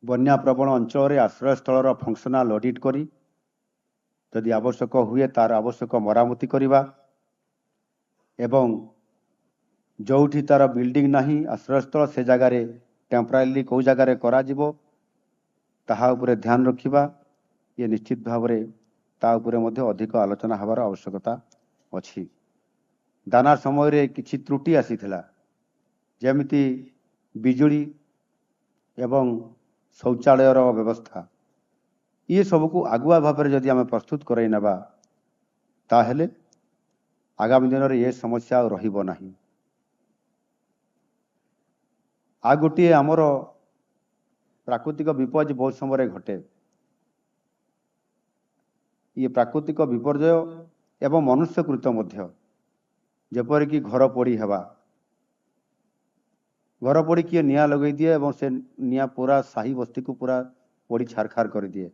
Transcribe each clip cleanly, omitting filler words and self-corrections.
ବନ୍ୟା ପ୍ରବଣ ଅଞ୍ଚଳରେ ଆଶ୍ରୟସ୍ଥଳର ଫଙ୍କସନାଲ ଅଡିଟ୍ କରି ଯଦି ଆବଶ୍ୟକ ହୁଏ ତାର ଆବଶ୍ୟକ ମରାମତି କରିବା ଏବଂ ଯେଉଁଠି ତାର ବିଲ୍ଡିଂ ନାହିଁ ଆଶ୍ରୟସ୍ଥଳ ସେ ଜାଗାରେ ଟେମ୍ପୋରାରିଲି କେଉଁ ଜାଗାରେ କରାଯିବ ତାହା ଉପରେ ଧ୍ୟାନ ରଖିବା ଇଏ ନିଶ୍ଚିତ ଭାବରେ ତା ଉପରେ ମଧ୍ୟ ଅଧିକ ଆଲୋଚନା ହେବାର ଆବଶ୍ୟକତା ଅଛି। ଦାନା ସମୟରେ କିଛି ତ୍ରୁଟି ଆସିଥିଲା, ଯେମିତି ବିଜୁଳି ଏବଂ ଶୌଚାଳୟର ବ୍ୟବସ୍ଥା, ଇଏ ସବୁକୁ ଆଗୁଆ ଭାବରେ ଯଦି ଆମେ ପ୍ରସ୍ତୁତ କରାଇ ନେବା ତାହେଲେ ଆଗାମୀ ଦିନରେ ଏ ସମସ୍ୟା ଆଉ ରହିବ ନାହିଁ। ଆଉ ଗୋଟିଏ ଆମର ପ୍ରାକୃତିକ ବିପର୍ଯ୍ୟୟ ବହୁତ ସମୟରେ ଘଟେ। ଇଏ ପ୍ରାକୃତିକ ବିପର୍ଯ୍ୟୟ ଏବଂ ମନୁଷ୍ୟକୃତ ମଧ୍ୟ, ଯେପରିକି ଘର ପୋଡ଼ି ହେବା। ଘର ପୋଡ଼ି କିଏ ନିଆଁ ଲଗାଇ ଦିଏ ଏବଂ ସେ ନିଆଁ ପୁରା ସାହି ବସ୍ତିକୁ ପୁରା ପୋଡ଼ି ଛାରଖାର କରିଦିଏ।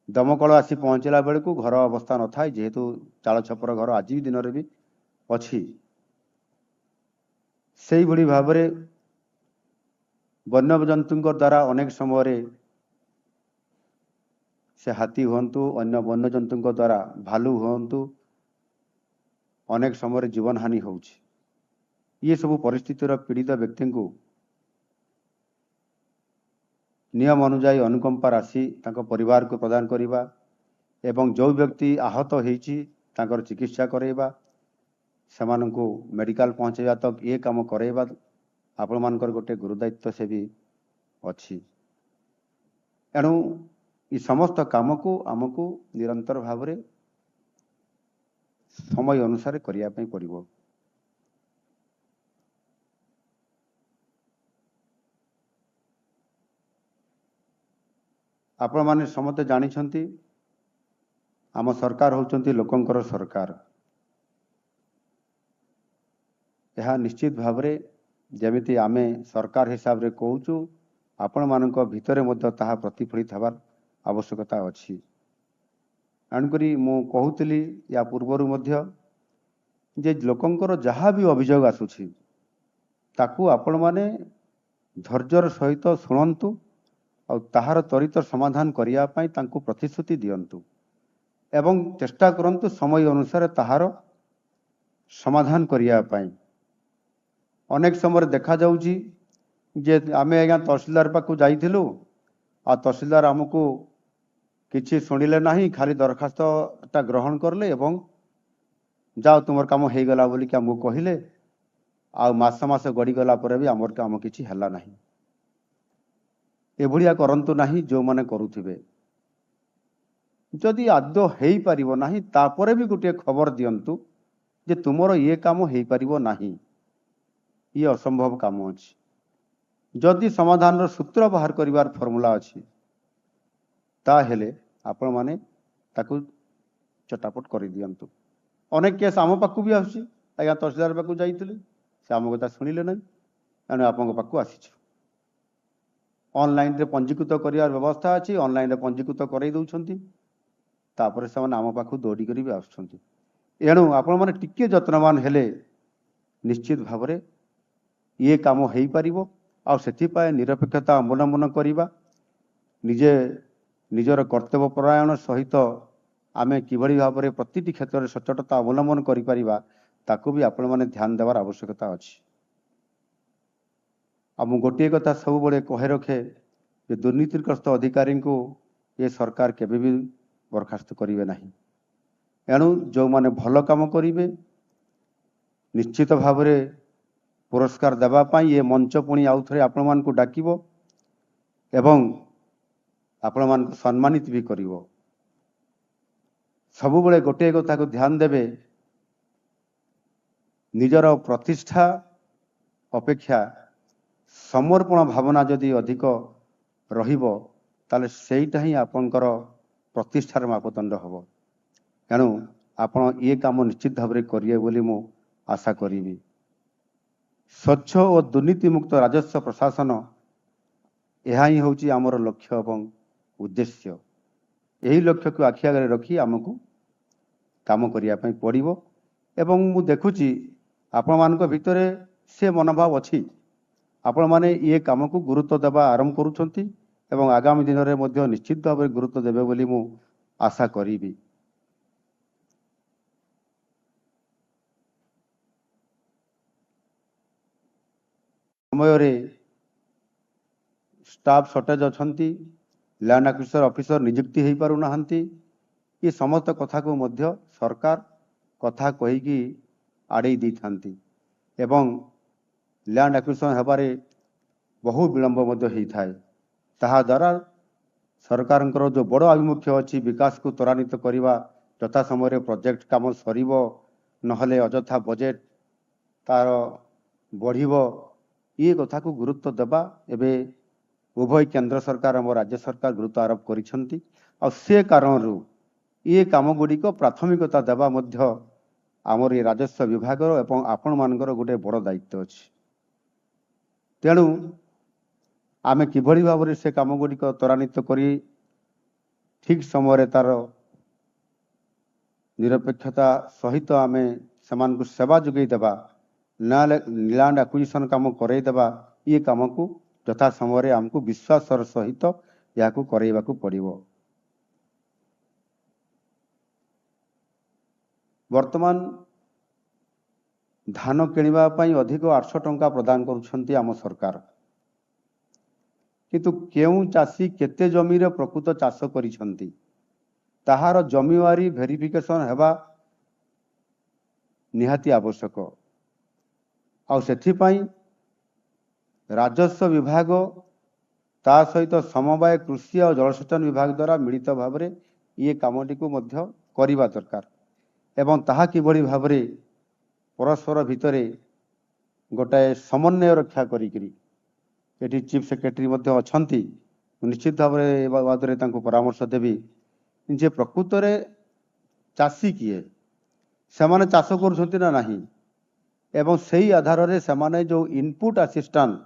ଦମକଳ ଆସି ପହଞ୍ଚିଲା ବେଳକୁ ଘର ଅବସ୍ଥା ନଥାଏ, ଯେହେତୁ ଚାଳ ଛପର ଘର ଆଜି ଦିନରେ ବି ଅଛି। ସେଇଭଳି ଭାବରେ ବନ୍ୟଜନ୍ତୁଙ୍କ ଦ୍ୱାରା ଅନେକ ସମୟରେ ସେ ହାତୀ ହୁଅନ୍ତୁ ଅନ୍ୟ ବନ୍ୟଜନ୍ତୁଙ୍କ ଦ୍ୱାରା ଭାଲୁ ହୁଅନ୍ତୁ ଅନେକ ସମୟରେ ଜୀବନହାନି ହେଉଛି। ଇଏ ସବୁ ପରିସ୍ଥିତିର ପୀଡ଼ିତ ବ୍ୟକ୍ତିଙ୍କୁ ନିୟମ ଅନୁଯାୟୀ ଅନୁକମ୍ପା ରାଶି ତାଙ୍କ ପରିବାରକୁ ପ୍ରଦାନ କରିବା ଏବଂ ଯେଉଁ ବ୍ୟକ୍ତି ଆହତ ହୋଇଛି ତାଙ୍କର ଚିକିତ୍ସା କରାଇବା, ସେମାନଙ୍କୁ ମେଡ଼ିକାଲ ପହଞ୍ଚାଇବା ତକ ଏ କାମ କରାଇବା ଆପଣମାନଙ୍କର ଗୋଟେ ଗୁରୁଦାୟିତ୍ୱ ସେ ବି ଅଛି। ଏଣୁ ଏ ସମସ୍ତ କାମକୁ ଆମକୁ ନିରନ୍ତର ଭାବରେ ସମୟ ଅନୁସାରେ କରିବା ପାଇଁ ପଡ଼ିବ। ଆପଣମାନେ ସମସ୍ତେ ଜାଣିଛନ୍ତି ଆମ ସରକାର ହେଉଛନ୍ତି ଲୋକଙ୍କର ସରକାର। ଏହା ନିଶ୍ଚିତ ଭାବରେ ଯେମିତି ଆମେ ସରକାର ହିସାବରେ କହୁଛୁ ଆପଣମାନଙ୍କ ଭିତରେ ମଧ୍ୟ ତାହା ପ୍ରତିଫଳିତ ହେବାର ଆବଶ୍ୟକତା ଅଛି। ଏଣୁକରି ମୁଁ କହୁଥିଲି ୟା ପୂର୍ବରୁ ମଧ୍ୟ ଯେ ଲୋକଙ୍କର ଯାହା ବି ଅଭିଯୋଗ ଆସୁଛି ତାକୁ ଆପଣମାନେ ଧୈର୍ଯ୍ୟର ସହିତ ଶୁଣନ୍ତୁ ଆଉ ତାହାର ତ୍ୱରିତ ସମାଧାନ କରିବା ପାଇଁ ତାଙ୍କୁ ପ୍ରତିଶ୍ରୁତି ଦିଅନ୍ତୁ ଏବଂ ଚେଷ୍ଟା କରନ୍ତୁ ସମୟ ଅନୁସାରେ ତାହାର ସମାଧାନ କରିବା ପାଇଁ। ଅନେକ ସମୟରେ ଦେଖାଯାଉଛି ଯେ ଆମେ ଆଜ୍ଞା ତହସିଲଦାର ପାଖକୁ ଯାଇଥିଲୁ ଆଉ ତହସିଲଦାର ଆମକୁ କିଛି ଶୁଣିଲେ ନାହିଁ, ଖାଲି ଦରଖାସ୍ତଟା ଗ୍ରହଣ କଲେ ଏବଂ ଯାଅ ତୁମର କାମ ହେଇଗଲା ବୋଲିକି ଆମକୁ କହିଲେ, ଆଉ ମାସ ମାସ ଗଡ଼ିଗଲା ପରେ ବି ଆମର କାମ କିଛି ହେଲା ନାହିଁ। ଏଭଳିଆ କରନ୍ତୁ ନାହିଁ ଯେଉଁମାନେ କରୁଥିବେ। ଯଦି ଆଦୌ ହେଇପାରିବ ନାହିଁ ତାପରେ ବି ଗୋଟିଏ ଖବର ଦିଅନ୍ତୁ ଯେ ତୁମର ଇଏ କାମ ହେଇପାରିବ ନାହିଁ, ଇଏ ଅସମ୍ଭବ କାମ ଅଛି। ଯଦି ସମାଧାନର ସୂତ୍ର ବାହାର କରିବାର ଫର୍ମୁଲା ଅଛି ତାହେଲେ ଆପଣମାନେ ତାକୁ ଚଟାପଟ କରିଦିଅନ୍ତୁ। ଅନେକ କେସ୍ ଆମ ପାଖକୁ ବି ଆସୁଛି, ଆଜ୍ଞା ତହସିଲଦାର ପାଖକୁ ଯାଇଥିଲି ସେ ଆମ କଥା ଶୁଣିଲେ ନାହିଁ, ଏଣୁ ଆପଣଙ୍କ ପାଖକୁ ଆସିଛୁ। ଅନଲାଇନରେ ପଞ୍ଜୀକୃତ କରିବାର ବ୍ୟବସ୍ଥା ଅଛି, ଅନଲାଇନରେ ପଞ୍ଜୀକୃତ କରାଇ ଦେଉଛନ୍ତି, ତାପରେ ସେମାନେ ଆମ ପାଖକୁ ଦୌଡ଼ିକରି ବି ଆସୁଛନ୍ତି। ଏଣୁ ଆପଣମାନେ ଟିକିଏ ଯତ୍ନବାନ ହେଲେ ନିଶ୍ଚିତ ଭାବରେ ଇଏ କାମ ହେଇପାରିବ। ଆଉ ସେଥିପାଇଁ ନିରପେକ୍ଷତା ଅବଲମ୍ବନ କରିବା, ନିଜର କର୍ତ୍ତବ୍ୟ ପରାୟଣ ସହିତ ଆମେ କିଭଳି ଭାବରେ ପ୍ରତିଟି କ୍ଷେତ୍ରରେ ସଚ୍ଚୋଟତା ଅବଲମ୍ବନ କରିପାରିବା ତାକୁ ବି ଆପଣମାନେ ଧ୍ୟାନ ଦେବାର ଆବଶ୍ୟକତା ଅଛି। ଆଉ ମୁଁ ଗୋଟିଏ କଥା ସବୁବେଳେ କହି ରଖେ ଯେ ଦୁର୍ନୀତିଗ୍ରସ୍ତ ଅଧିକାରୀଙ୍କୁ ଏ ସରକାର କେବେ ବି ବରଖାସ୍ତ କରିବେ ନାହିଁ। ଏଣୁ ଯେଉଁମାନେ ଭଲ କାମ କରିବେ ନିଶ୍ଚିତ ଭାବରେ ପୁରସ୍କାର ଦେବା ପାଇଁ ଏ ମଞ୍ଚ ପୁଣି ଆଉଥରେ ଆପଣମାନଙ୍କୁ ଡାକିବ ଏବଂ ଆପଣମାନଙ୍କୁ ସମ୍ମାନିତ ବି କରିବ। ସବୁବେଳେ ଗୋଟିଏ କଥାକୁ ଧ୍ୟାନ ଦେବେ, ନିଜର ପ୍ରତିଷ୍ଠା ଅପେକ୍ଷା ସମର୍ପଣ ଭାବନା ଯଦି ଅଧିକ ରହିବ ତାହେଲେ ସେଇଟା ହିଁ ଆପଣଙ୍କର ପ୍ରତିଷ୍ଠାର ମାପଦଣ୍ଡ ହେବ। ଏଣୁ ଆପଣ ଏ କାମ ନିଶ୍ଚିତ ଭାବରେ କରିବେ ବୋଲି ମୁଁ ଆଶା କରିବି। ସ୍ୱଚ୍ଛ ଓ ଦୁର୍ନୀତିମୁକ୍ତ ରାଜସ୍ୱ ପ୍ରଶାସନ ଏହା ହିଁ ହେଉଛି ଆମର ଲକ୍ଷ୍ୟ ଏବଂ ଉଦ୍ଦେଶ୍ୟ। ଏହି ଲକ୍ଷ୍ୟକୁ ଆଖି ଆଗରେ ରଖି ଆମକୁ କାମ କରିବା ପାଇଁ ପଡ଼ିବ ଏବଂ ମୁଁ ଦେଖୁଛି ଆପଣମାନଙ୍କ ଭିତରେ ସେ ମନୋଭାବ ଅଛି। ଆପଣମାନେ ये काम को गुरुत्व देवा आरंभ करुछंती एवं आगामी दिन में मध्य निश्चित भाव में गुरुत्व देवे बोली मु आशा करी। समय स्टाफ शॉर्टेज अच्छी लैंड एक्विजिशन ऑफिसर नियुक्ति हो पारु नाहंती ये समस्त कथा को मध्य सरकार कथा कहीकि आड़े दी थांती एवं लैंड एक्विजिशन हेबारे बहु विलंब मध्य होता है। ताहा द्वारा सरकार जो बड़ आभिमुख्य अच्छी विकास को त्वरान्वित करने यथा समय प्रोजेक्ट काम सरीब नहले अजथा बजेट तार बढ़िब ये कथा को गुरुत्व देवा एबे उभय केंद्र सरकार और राज्य सरकार गुरुत्व आरोप करिसेंती आ से कारण ये काम गुड़िक प्राथमिकता देवा मध्य आमर ये राजस्व विभाग एवं आपण मानकर गोटे बड़ दायित्व अच्छी। तेणु आमे किभली भाव में से काम गुड़िक त्वरान्वित करी ठीक समय तार निरपेक्षता सहित आमे समान को सेवा जोगई देवा लैंड एक्विजिशन काम करई देवा ये काम को यथा समय आमको विश्वासर सहित या करैबा को पड़िबो। वर्तमान धान किणवा पई अधिक 800 टंका प्रदान करुछंती आम सरकार किंतु केउ चाषी केते जमी रे प्रकृत चाष करिछंती ताहार जमीवारी वेरिफिकेशन हेबा निहाती आवश्यक आ सेथि पई राजस्व विभाग ता सहित समवाय कृषि और जलसेचन विभाग द्वारा मिलित भाव में ये कामटी को मध्य करिबा दरकार एवं ताहा किभली भाव में परस्पर भितरे गोटाए समन्वय रक्षा करिकरी एटी चीफ सेक्रेटरी मध्य अछंती निश्चित भाव में बादरे तांको परामर्श देवी जे प्रकृत रे चाषी किए सेमाने चाष करुछंती ना नाही एवं सही आधार रे सेमाने जो इनपुट असिस्टेंट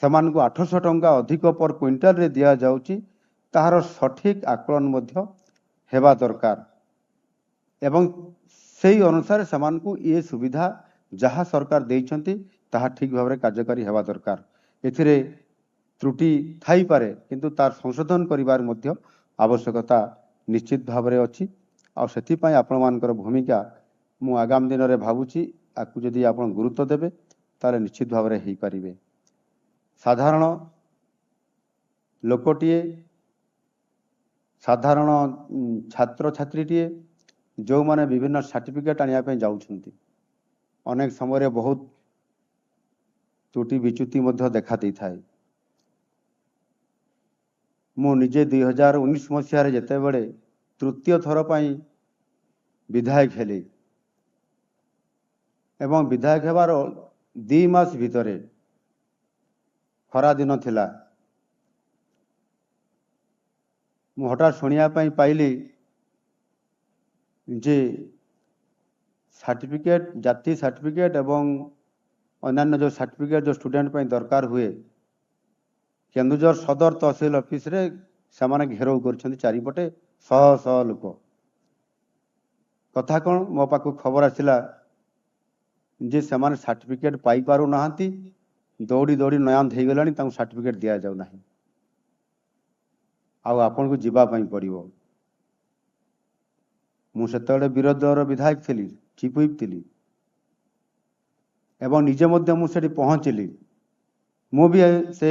सेमान को 800 टंका अधिक पर क्विंटाल रे दिया जाउची ताहार सठिक आकलन मध्य हेबा दरकार एवं सही अनुसार सेमान को ये सुविधा जहाँ सरकार देइछंती ताहा ठीक भाव में कार्यकारी हेबा दरकार। एथिरे त्रुटि थाई पारे किंतु तार संशोधन करिवार मध्य आवश्यकता निश्चित भाव में अच्छी आ सेथि पई आपण मानकर भूमिका मु आगामी दिन में भावुची आकु जदि आपण गुरुत्व देबे तारे निश्चित भाव में हेई पारिबे। साधारण लोकटीए साधारण छात्र छात्रीटीए जो माने विभिन्न सर्टिफिकेट आनिया जाउछंती अनेक समय बहुत त्रुटि विच्युति मध्य देखा दी थाए। मु निजे 2019 मसीह जेते बड़े तृतीय थर पई विधायक हेली एवं विधायक हेबार 2 मास भितरे खरा दिन थिला मु हठात शुणिया पाइली जे सर्टिफिकेट जाति सर्टिफिकेट एवं अन्य जो सर्टिफिकेट जो स्टूडेंट पे दरकार हुए केन्दुझर सदर तहसिल ऑफिस रे सेमाने घेराव कर चारिपटे शह शह लोक कथा कौन मो पाक खबर आसला जे सेमाने सर्टिफिकेट पाई पारु नाहंती दौड़ी दौड़ी नयांद हो गला सर्टिफिकेट दि जाऊ ना आपन को जीवाई पड़ो। मुझे विरोधी दल विधायक थी चीफ व्हिप थी एवं निजे मध्य मुझे पहुँचली मु भी से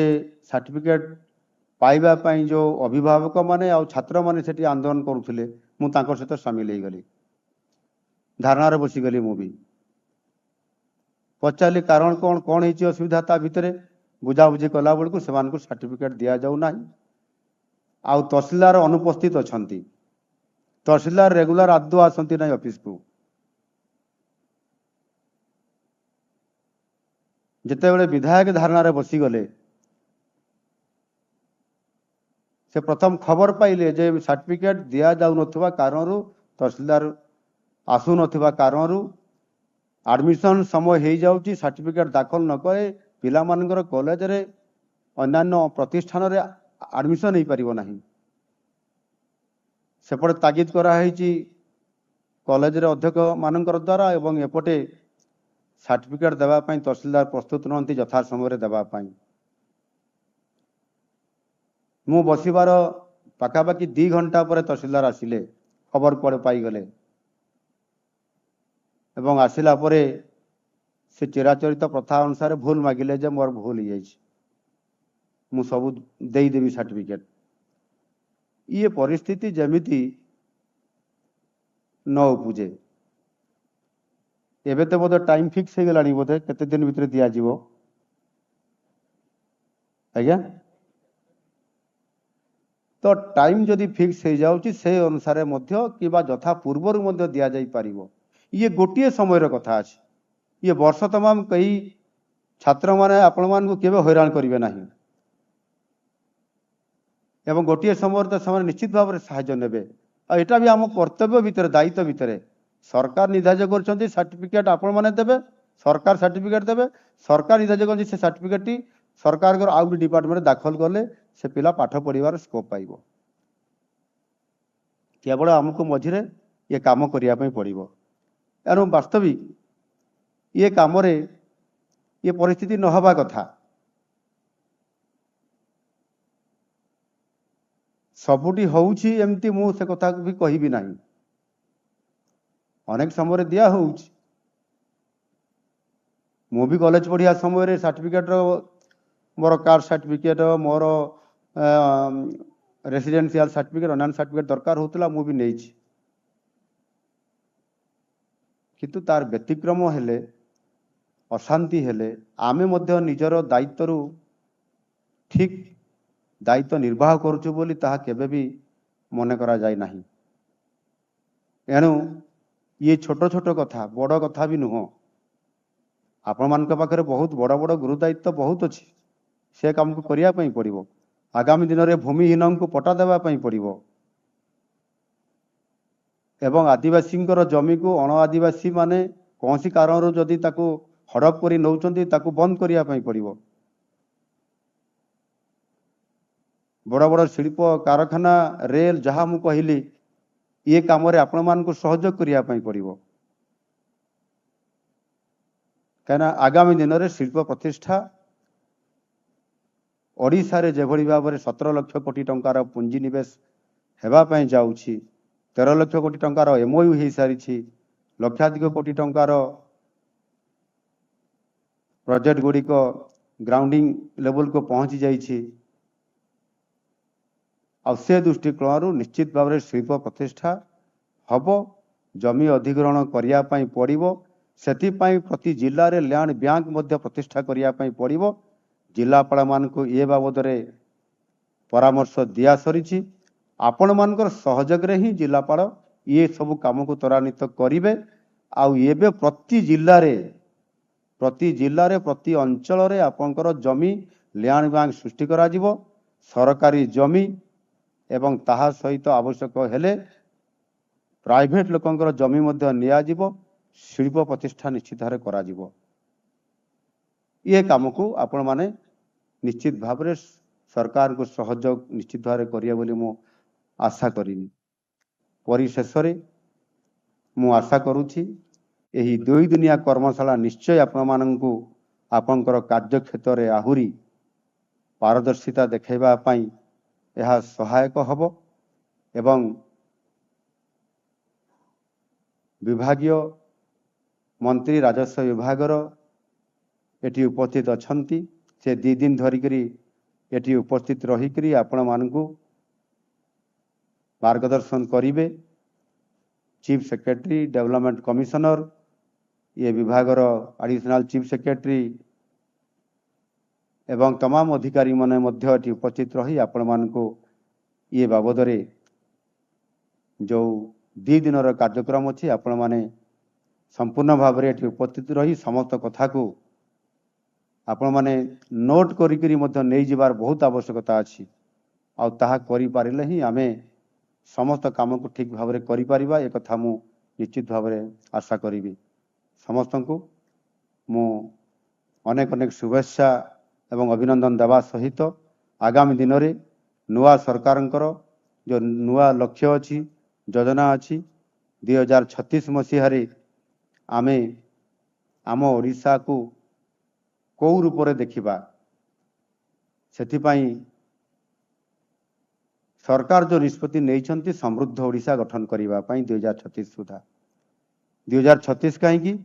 सर्टिफिकेट पाइबा पई जो अभिभावक माने आ छात्र माने सेठी आंदोलन करुले मु तांकर सहित सामिल हो गली धारणा रे बसीगली मु भी पचारि कारण कौन कौन है असुविधा ता भितर बुझाबुझी कला बेलू से सर्टिफिकेट दि जाऊ ना आउ तहसीलदार अनुपस्थित अच्छी तहसीलदार रेगुलर आदौ आसती ना ऑफिस को जिते बड़े विधायक धारणा रे बसीगले से प्रथम खबर पाइले जे सर्टिफिकेट दि जाऊ नथिबा कारणरू तहसीलदार आसु नथिबा कारणरू एडमिशन समय हो जाउची सर्टिफिकेट दाखल न करे पिला मानकर कॉलेज रे अन्यान्य प्रतिष्ठान रे एडमिशन हो पारिबो नाही सेपटे तागिद करा कॉलेज रे अध्यक्ष मानकर द्वारा एवं एपटे सर्टिफिकेट देवा पाई तहसीलदार प्रस्तुत नहंती यथा समय देवा पाई मु बसिबार पाखापाखि 2 घंटा पर तहसीलदार आसिले खबर कुआड़े पाईगले एवं आसिला परे से चिराचरित प्रथा अनुसार भूल मागिले जे मोर भूल हो मु सबू देदेवी सर्टिफिकेट ये परिस्थिति जमिति न उपजे एबे तो बोधे टाइम फिक्स हो गलानी बोधे केते दिन भितर दिया जीवो आज्ञा तो टाइम जदि फिक्स हो जाउची से अनुसार मध्य किबा यथा पूर्वरु मध्य दिया जाई पारिबो ये गोटिए समय कथा अछि ये वर्ष तमाम कई छात्र माने आपण मान को केबे हैरान करिवे नाही एवं गोटिए समय तो समय निश्चित भाव में साहाय्य नेबे आ एटा भी आम कर्तव्य भितर दायित्व भितर सरकार निर्धारित कर सर्टिफिकेट आपण माने देबे सरकार सर्टिफिकेट देबे सरकार निर्धारित कर से सर्टिफिकेट टी सरकार को आउ डिपार्टमेंट दाखल कले से पिला पाठ पढ़िबार स्कोप पाइबो केवल आमको मझिरे ये काम करिया पई पड़िबो एनु वास्तविक ये काम रे ये परिस्थिति न हवा कथा सबुटी होउछि एमती मु से कथा भी कहिबी नाही अनेक समय दिया होउछि मु भी कॉलेज पढ़िया समय रे सर्टिफिकेट रो मोर कार सर्टिफिकेट मोर रेसिडेंशियल सर्टिफिकेट अनान सर्टिफिकेट दरकार होतला मु भी नेछि किंतु तार व्यतिक्रम हेले अशांति हेले आमे मध्य निजर दायित्व ठीक दायित्व निर्वाह करुछु बोली ताहा केबे भी मने करा जाय नाही एणु ये छोट छोट कथा बड़ कथा भी नुह आपण मान पाखे बहुत बड़ बड़ गुरु दायित्व बहुत अच्छी से काम को करिया पई पड़िबो आगामी दिन में भूमिहीन को पट्टा देवा पई पड़िबो एवं आदिवासी जमी को अण आदिवासी माने कौन सी कारण जदि ताकू हड़प करी नौचंती ताकू बंद करिया पई पड़िबो बड़ बड़ शिल्प कारखाना रेल जहाँ मु कहली ये काम रे आपण मान को सहयोग करिया पई पड़िबो कहना आगामी दिन में शिल्प प्रतिष्ठा ओडिशा रे जेभली भाव में 17 लाख कोटी टंकार पुंजी निवेश हेबा पई जाउछि 13 लाख कोटी टंकार एमओयू हो सारी लक्षाधिक कोटी टंकार प्रोजेक्ट गुड़िक ग्राउंडिंग लेवल को पहुंची जाइछि से दृष्टिकोण निश्चित भाव में शिल्प प्रतिष्ठा हम जमी अधिग्रहण करने पड़ो से प्रति जिले में लैंड बैंक मध्य प्रतिष्ठा करने पड़ो जिलापाल मान को ये बाबद परामर्श दिया सरी आपण मान सहयोग ही जिलापाल ये सब काम को त्वरान्वित करेंगे आबे प्रति जिले प्रति अंचल आपंकर जमी लैंड बैंक सृष्टि करा सरकारी जमी एवं ताहा सहित आवश्यक हेले प्राइवेट लोकंकर जमी मध्य नियाजिबो शिल्प प्रतिष्ठा निश्चित भाव करा जिवो ये काम को आपण माने निश्चित भाव में सरकार को सहयोग निश्चित भाव करिए बोली मु आशा करिनी परिशेष मु आशा करुछि एही 2 दिनिया कर्मशाला निश्चय आपण माननकु आपनकर कार्यक्षेत्र में आहुरी पारदर्शिता देखैबा पई यह सहायक हब एवं विभागीय मंत्री राजस्व विभागर एटी उपस्थित अछंती से 2 दिन धरिकरी एटी उपस्थित रहिकरी आपण मानकु मार्गदर्शन करिवे चीफ सेक्रेटरी डेवलपमेंट कमिश्नर ये विभागर एडिशनल चीफ सेक्रेटरी एवं तमाम अधिकारी माने मध्य उपस्थित रही आपण मानकु ये बाबद रे जो 2 दिन कार्यक्रम अच्छी आपण माने संपूर्ण भाव में उपस्थित रही समस्त कथा को आपण माने नोट करी मध्य नहीं जिबार बहुत आवश्यकता अच्छी आ ताहा करि पारिले ही आमे समस्त काम को ठीक भाव में करि परिबा ए कथा मु निश्चित भाव में आशा करी समस्त को मु अनेक अनेक शुभेच्छा एवं अभिनंदन देवा सहित आगामी दिन में नुआ सरकारंकर जो नुआ लक्ष्य अच्छी योजना अच्छी 2036 मसीह आमे आम ओडिशा को कौ रूप में देखा से सरकार जो निष्पत्ति नहीं समृद्ध ओडिशा गठन करने 2036 सुधा 2036 कहीं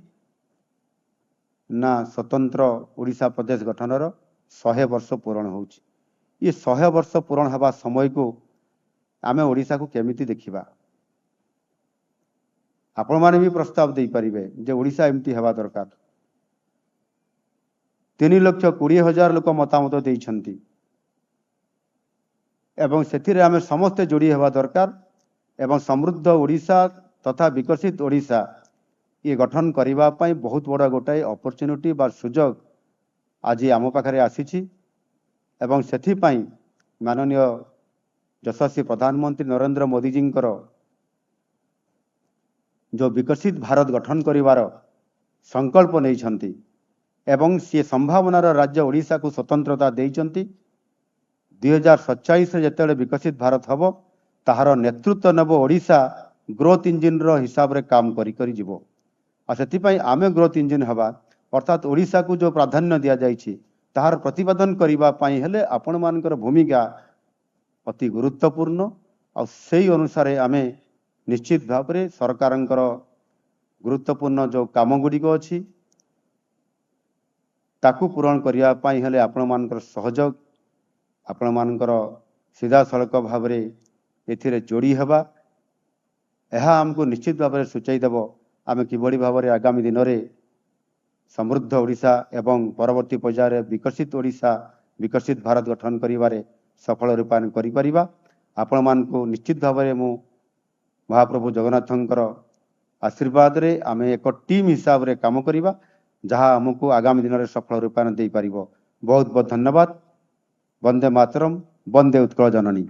ना स्वतंत्र ओडिशा प्रदेश गठनर 100 वर्ष पूरण हो 100 वर्ष पूरण हवा समय को आमे ओडिशा को केमिति देखिबा आपण माने भी प्रस्ताव दे परिबे जे ओडिशा एमती हवा दरकार 3,20,000 लोक मतामत देइछंती एवं सेथिरे आमे समस्त जोड़ी हवा दरकार एवं समृद्ध ओडिशा तथा विकसित ओडिशा ये गठन करिबा पई बहुत बड़ा गोटाए अपॉर्चुनिटी बा सुजोग आज आम पाखरे आसीछि एवं सेथि पई माननीय यशस्वी प्रधानमंत्री नरेंद्र मोदी जी जो विकसित भारत गठन करिवार संकल्प नहीं एवं सी संभावनार राज्य ओडिशा को स्वतंत्रता देइचंती 2047 जिते विकसित भारत हम ताहार नेतृत्व नब ओडिशा ग्रोथ इंजिन रो हिसाब रे काम करी जीवो आ सेतिपई आमे ग्रोथ इंजिन हवा अर्थात ओडिशा को जो प्राधान्य दिया जाइछि ताहार प्रतिपादन करिबा पई हेले आपण मानकर भूमिका अति गुरुत्वपूर्ण आ सेही अनुसार आमे निश्चित भाव में सरकारंकर गुरुत्वपूर्ण जो काम गुड़िक अच्छी ताकू पूरण करिया पई हेले आपण मानकर सहयोग आपण मानकर सीधा सड़क भाव में एथिरे जोड़ी हवा यह आमको निश्चित भाव में सूचाई देव आमे किबड़ी भाव में आगामी दिन में समृद्ध ओडिशा एवं परवर्ती पर्यायर विकसित ओडिशा विकसित भारत गठन करिवारे सफल रूपायन करि परिबा आपण मानको निश्चित भाव में मु महाप्रभु जगन्नाथंकर आशीर्वाद रे आमे एक टीम हिसाब रे काम करिबा जहाँ हमको आगामी दिन में सफल रूपायन दे पारिबो। बहुत बहुत धन्यवाद। वंदे मातरम, वंदे उत्कल जननी।